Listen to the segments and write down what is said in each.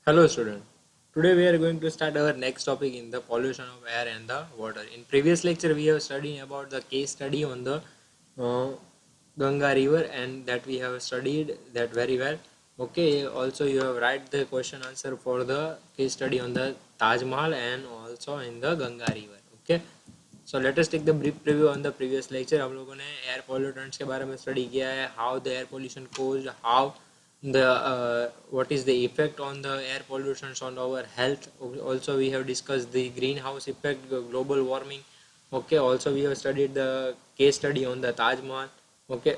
Hello student. Today we are going to start our next topic in the pollution of air and the water. In previous lecture we have studied about the case study on the uh, Ganga river and that we have studied that very well. Okay, also you have write the question answer for the case study on the Taj Mahal and also in the Ganga river. Okay. So let us take the brief preview on the previous lecture. हम लोगों ने air pollutants के बारे में study किया है, how the air pollution caused, how the what is the effect on the air pollutions on our health. Also we have discussed the greenhouse effect, global warming. Okay, also we have studied the case study on the Taj Mahal. Okay,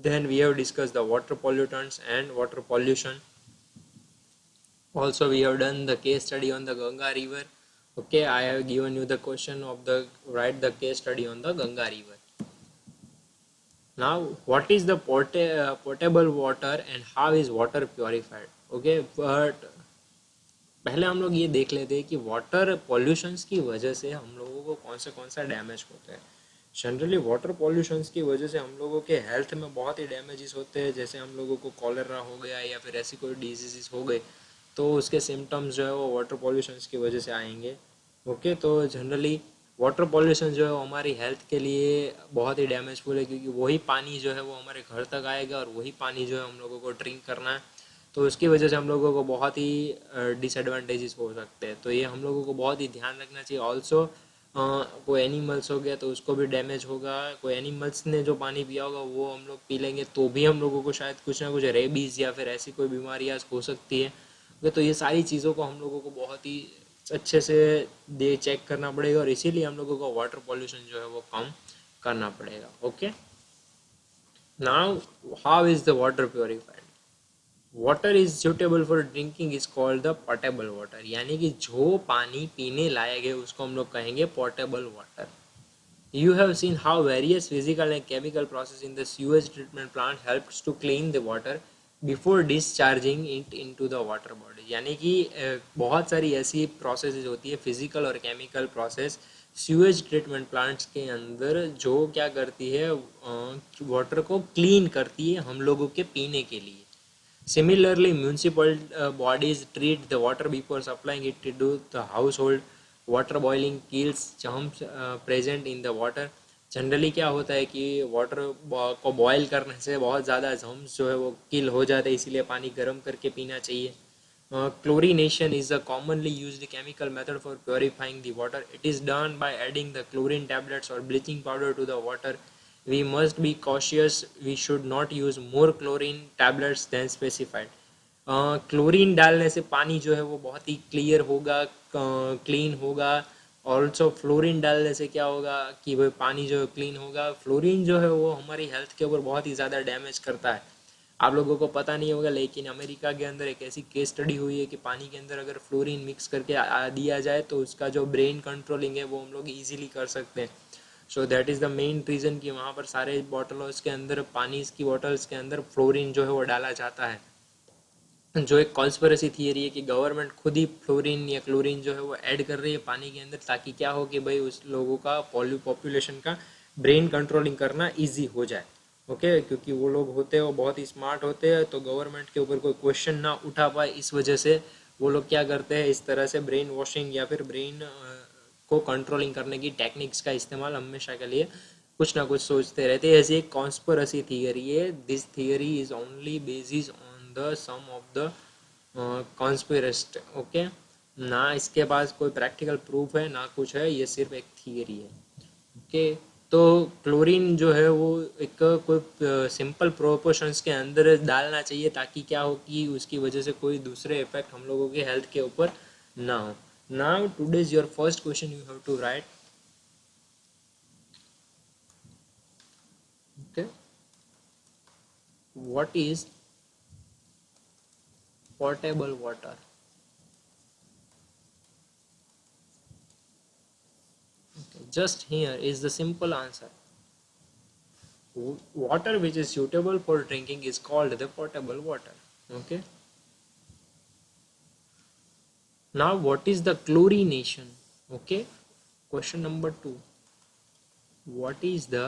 then we have discussed the water pollutants and water pollution. Also we have done the case study on the Ganga river. Okay, I have given you the question of the write the case study on the Ganga river. Now what is the potable water and how is water purified? Okay, but पहले हम लोग ये देख लेते हैं कि water pollutions की वजह से हम लोगों को कौन सा डैमेज होता है. जनरली वाटर पॉल्यूशंस की वजह से हम लोगों के हेल्थ में बहुत ही डैमेजेस होते हैं. जैसे हम लोगों को कॉलरा हो गया या फिर ऐसी कोई डिजीज़ हो गई तो उसके सिम्टम्स जो है वो वाटर पॉल्यूशंस की वजह से आएंगे. ओके, तो जनरली वाटर पॉल्यूशन जो है वो हमारी हेल्थ के लिए बहुत ही डैमेजफुल है, क्योंकि वही पानी जो है वो हमारे घर तक आएगा और वही पानी जो है हम लोगों को ड्रिंक करना है. तो उसकी वजह से हम लोगों को बहुत ही डिसएडवांटेजेस हो सकते हैं. तो ये हम लोगों को बहुत ही ध्यान रखना चाहिए. ऑल्सो कोई एनिमल्स हो गया तो उसको भी डैमेज होगा. कोई एनिमल्स ने जो पानी पिया होगा वो हम लोग पी लेंगे तो भी हम लोगों को शायद कुछ ना कुछ रेबीज़ या फिर ऐसी कोई बीमारियाँ हो सकती है. तो ये सारी चीज़ों को हम लोगों को बहुत ही अच्छे से दे चेक करना पड़ेगा और इसीलिए हम लोगों को वाटर पॉल्यूशन जो है वो कम करना पड़ेगा. Okay, now how is the water purified? Water is suitable for drinking is called the portable water. यानी कि जो पानी पीने लायक है उसको हम लोग कहेंगे portable water. You have seen how various physical and chemical process in the sewage treatment plant helps to clean the water before discharging it into the water body. यानी कि बहुत सारी ऐसी प्रोसेस होती है, फिजिकल और chemical process sewage treatment plants के अंदर, जो क्या करती है, वाटर को क्लीन करती है हम लोगों के पीने के लिए. Similarly, municipal bodies treat the water before supplying it to the household. Water boiling kills germs present in the water. Generally क्या होता है कि वाटर को बॉयल करने से बहुत ज़्यादा जर्म्स जो है वो किल हो जाते हैं, इसीलिए पानी गर्म करके पीना चाहिए. Chlorination is a commonly used chemical method for purifying the water. It is done by adding the chlorine tablets or bleaching powder to the water. We must be cautious. We should not use more chlorine tablets than specified. Chlorine डालने से पानी जो है वो बहुत ही clear होगा, clean होगा. Also fluorine डालने से क्या होगा कि भाई पानी जो है क्लीन होगा. फ्लोरीन जो है वो हमारी हेल्थ के ऊपर बहुत ही ज़्यादा डैमेज करता है. आप लोगों को पता नहीं होगा लेकिन अमेरिका के अंदर एक ऐसी केस स्टडी हुई है कि पानी के अंदर अगर फ्लोरीन मिक्स करके दिया जाए तो उसका जो ब्रेन कंट्रोलिंग है वो हम लोग ईजिली कर सकते हैं. So that is the main reason कि वहाँ पर सारे बॉटल्स के अंदर, पानी की बॉटल्स के अंदर फ्लोरीन जो है वो डाला जाता है. जो एक कॉन्स्पिरेसी थियरी है कि गवर्नमेंट खुद ही फ्लोरीन या क्लोरीन जो है वो ऐड कर रही है पानी के अंदर, ताकि क्या हो कि भाई उस लोगों का पॉपुलेशन का ब्रेन कंट्रोलिंग करना इजी हो जाए. ओके, क्योंकि वो लोग होते हैं वो बहुत ही स्मार्ट होते हैं, तो गवर्नमेंट के ऊपर कोई क्वेश्चन ना उठा पाए इस वजह से वो लोग क्या करते हैं, इस तरह से ब्रेन वॉशिंग या फिर ब्रेन को कंट्रोलिंग करने की टेक्निक्स का इस्तेमाल हमेशा के लिए कुछ ना कुछ सोचते रहते हैं. ऐसी एक कॉन्स्पिरेसी थियरी है. This theory is only basis on the some of the conspiracist. Okay, ना इसके पास कोई प्रैक्टिकल प्रूफ है ना कुछ है, ये सिर्फ एक थियरी है. ओके, तो क्लोरीन जो है वो एक कोई सिंपल प्रोपोर्शंस के अंदर डालना चाहिए, ताकि क्या हो कि उसकी वजह से कोई दूसरे इफेक्ट हम लोगों के हेल्थ के ऊपर ना हो. Now today's your first question you have to write. Okay, what is portable water? Just here is the simple answer. Water which is suitable for drinking is called the potable water. Okay. Now what is the chlorination? Okay. Question number 2. What is the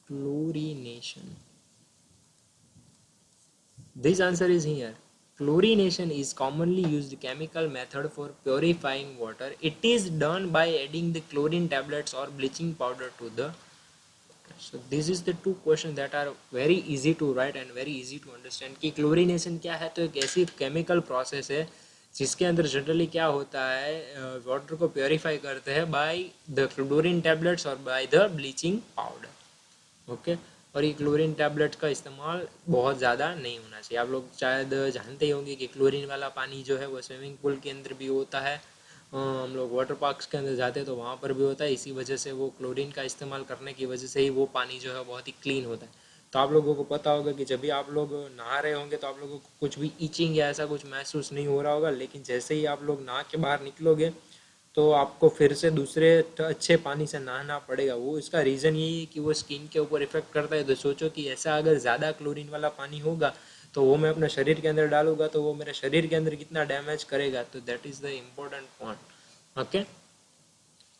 chlorination? This answer is here. Chlorination is commonly used chemical method for purifying water. It is done by adding the chlorine tablets or bleaching powder to the. So this is the two questions that are very easy to write and very easy to understand कि chlorination क्या है. तो एक ऐसी chemical process है जिसके अंदर generally क्या होता है, वाटर को प्योरीफाई करते हैं बाय द क्लोरीन टैबलेट्स और by the bleaching powder. Okay. और ये क्लोरीन टैबलेट का इस्तेमाल बहुत ज़्यादा नहीं होना चाहिए. आप लोग शायद जानते ही होंगे कि क्लोरीन वाला पानी जो है वो स्विमिंग पूल के अंदर भी होता है. हम लोग वाटर पार्क्स के अंदर जाते हैं तो वहाँ पर भी होता है. इसी वजह से वो क्लोरीन का इस्तेमाल करने की वजह से ही वो पानी जो है बहुत ही क्लीन होता है. तो आप लोगों को पता होगा कि जब भी आप लोग नहा रहे होंगे तो आप लोगों को कुछ भी ईचिंग या ऐसा कुछ महसूस नहीं हो रहा होगा, लेकिन जैसे ही आप लोग नहा के बाहर निकलोगे तो आपको फिर से दूसरे अच्छे पानी से नहाना पड़ेगा. वो इसका रीज़न यही है कि वो स्किन के ऊपर इफेक्ट करता है. तो सोचो कि ऐसा अगर ज़्यादा क्लोरीन वाला पानी होगा तो वो मैं अपने शरीर के अंदर डालूंगा तो वो मेरे शरीर के अंदर कितना डैमेज करेगा. तो that is the important point. Okay.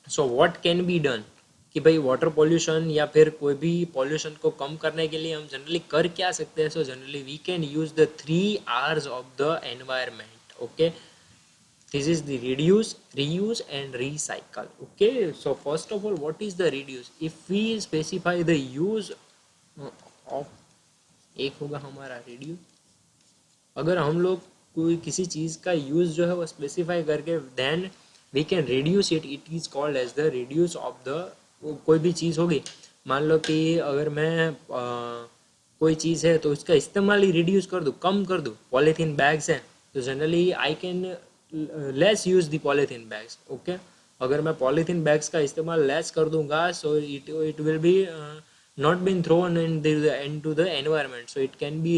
So what can be done कि भाई वाटर पॉल्यूशन या फिर कोई भी पॉल्यूशन को कम करने के लिए हम जनरली कर क्या सकते हैं. So generally we can use the 3 R's of the environment. Okay. This is the reduce, reuse and recycle. Okay, so first of all, what is the reduce? If we specify the use of, एक होगा हमारा reduce. अगर हम लोग कोई किसी चीज़ का use जो है वो स्पेसिफाई करके then we can reduce it, it is called as the reduce of the. कोई भी चीज़ होगी, मान लो कि अगर मैं कोई चीज़ है तो उसका इस्तेमाल ही रिड्यूस कर दूँ, कम कर दूँ. पॉलीथीन बैग्स हैं तो generally I can lace use the polythene bags. Okay. अगर मैं पॉलीथीन बैग्स का इस्तेमाल लेस कर दूंगा so it will be not been thrown into the environment, so it can be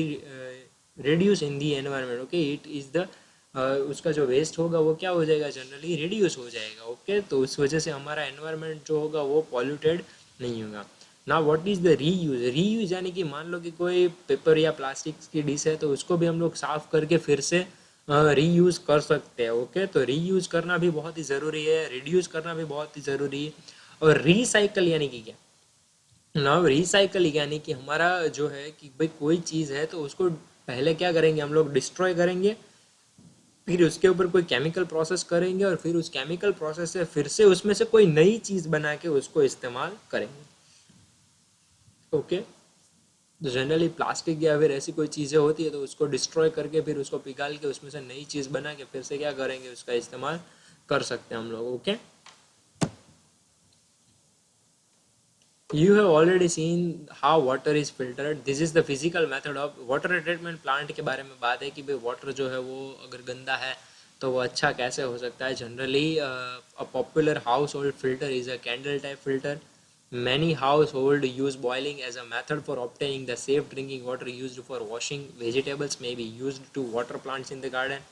reduce in the environment. Okay, it is the उसका जो waste होगा वो क्या हो जाएगा, जनरली रिड्यूस हो जाएगा. ओके. तो उस वजह से हमारा एनवायरनमेंट जो होगा वो पॉल्यूटेड नहीं होगा. ना what is the reuse. Reuse यानी कि मान लो कि कोई पेपर या प्लास्टिक की डिश है तो उसको भी हम लोग साफ करके फिर से रीयूज़ कर सकते हैं. ओके. तो रीयूज़ करना भी बहुत ही ज़रूरी है, रिड्यूस करना भी बहुत ही ज़रूरी है. और रिसाइकल यानी कि क्या. नाउ रिसाइकल यानी कि हमारा जो है कि भाई कोई चीज़ है तो उसको पहले क्या करेंगे, हम लोग डिस्ट्रॉय करेंगे, फिर उसके ऊपर कोई केमिकल प्रोसेस करेंगे और फिर उस केमिकल प्रोसेस से फिर से उसमें से कोई नई चीज़ बना के उसको इस्तेमाल करेंगे. ओके. तो जनरली प्लास्टिक या फिर ऐसी कोई चीज़ें होती है तो उसको डिस्ट्रॉय करके फिर उसको पिघाल के उसमें से नई चीज़ बना के फिर से क्या करेंगे, उसका इस्तेमाल कर सकते हैं हम लोग. Okay. You have already seen how water is filtered. This is the physical method of water treatment plant के बारे में बात है कि भाई वाटर जो है वो अगर गंदा है तो वो अच्छा कैसे हो सकता है. Generally a popular household filter is a candle type filter. Many household use boiling as a method for obtaining the safe drinking water used for washing vegetables, may be used to water plants in the garden.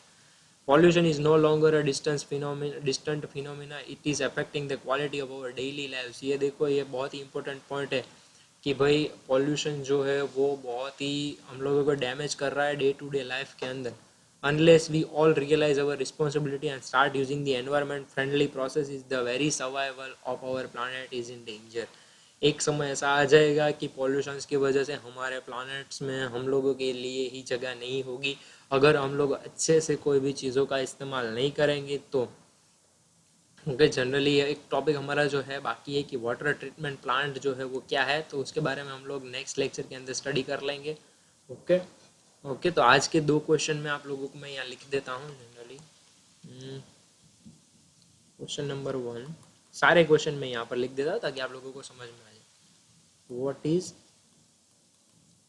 Pollution is no longer a distant phenomena. It is affecting the quality of our daily lives. ये देखो, ये बहुत ही important point है कि भाई pollution जो है वो बहुत ही हम लोगों को डैमेज कर रहा है डे टू डे लाइफ के अंदर. Unless we all realize our responsibility and start using the environment friendly processes, the very survival of our planet is in danger. एक समय ऐसा आ जाएगा कि पॉल्यूशंस की वजह से हमारे प्लैनेट्स में हम लोगों के लिए ही जगह नहीं होगी. अगर हम लोग अच्छे से कोई भी चीज़ों का इस्तेमाल नहीं करेंगे तो. ओके. जनरली एक टॉपिक हमारा जो है बाकी है कि वाटर ट्रीटमेंट प्लांट जो है वो क्या है, तो उसके बारे में हम लोग नेक्स्ट लेक्चर के अंदर स्टडी कर लेंगे. ओके. ओके. तो आज के 2 क्वेश्चन में आप लोगों को मैं यहाँ लिख देता हूँ. जनरली क्वेश्चन नंबर 1, सारे क्वेश्चन मैं यहाँ पर लिख देता हूँ ताकि आप लोगों को समझ में आ जाए. What is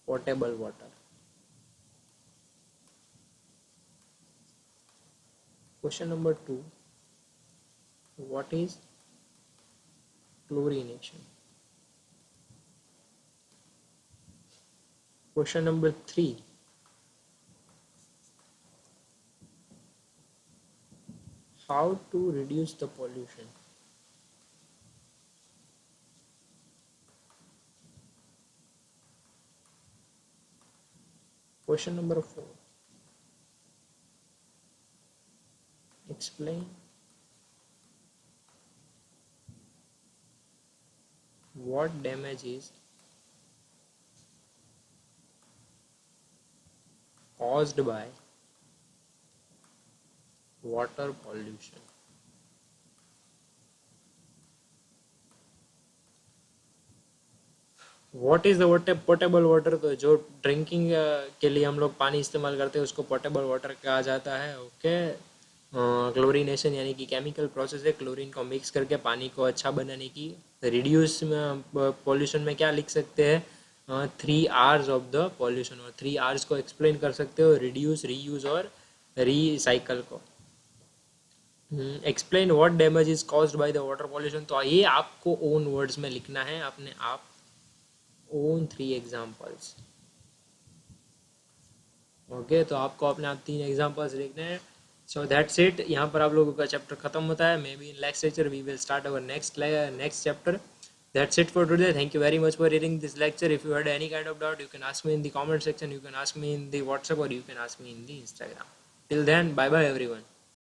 portable water. Question number 2, what is chlorination? Question number 3, how to reduce the pollution? Question number 4, explain what damage is caused by water pollution. What is the water potable water? तो जो drinking के लिए हम लोग पानी इस्तेमाल करते हैं उसको पोर्टेबल वाटर कहा जाता है. ओके. क्लोरीनेशन यानी कि केमिकल प्रोसेस है क्लोरीन को मिक्स करके पानी को अच्छा बनाने की. रिड्यूस पॉल्यूशन में क्या लिख सकते हैं? 3 R's ऑफ द पॉल्यूशन, और 3 R's को एक्सप्लेन कर सकते हो रिड्यूस, रीयूज और रिसाइकल को. Explain what damage is caused by the water pollution. तो ये आपको ओन वर्ड्स में लिखना है अपने आप. Own 3 examples. ओके, तो आपको अपने आप 3 एग्जाम्पल्स लिखने हैं. So that's it. यहाँ पर आप लोगों का चैप्टर खत्म होता है. Maybe in next lecture we will start our next chapter. That's it for today. Thank you very much for reading this lecture. If you had any kind of doubt, you can ask me in the comment section, you can ask me in the WhatsApp, or you can ask me in the Instagram. Till then, bye bye everyone.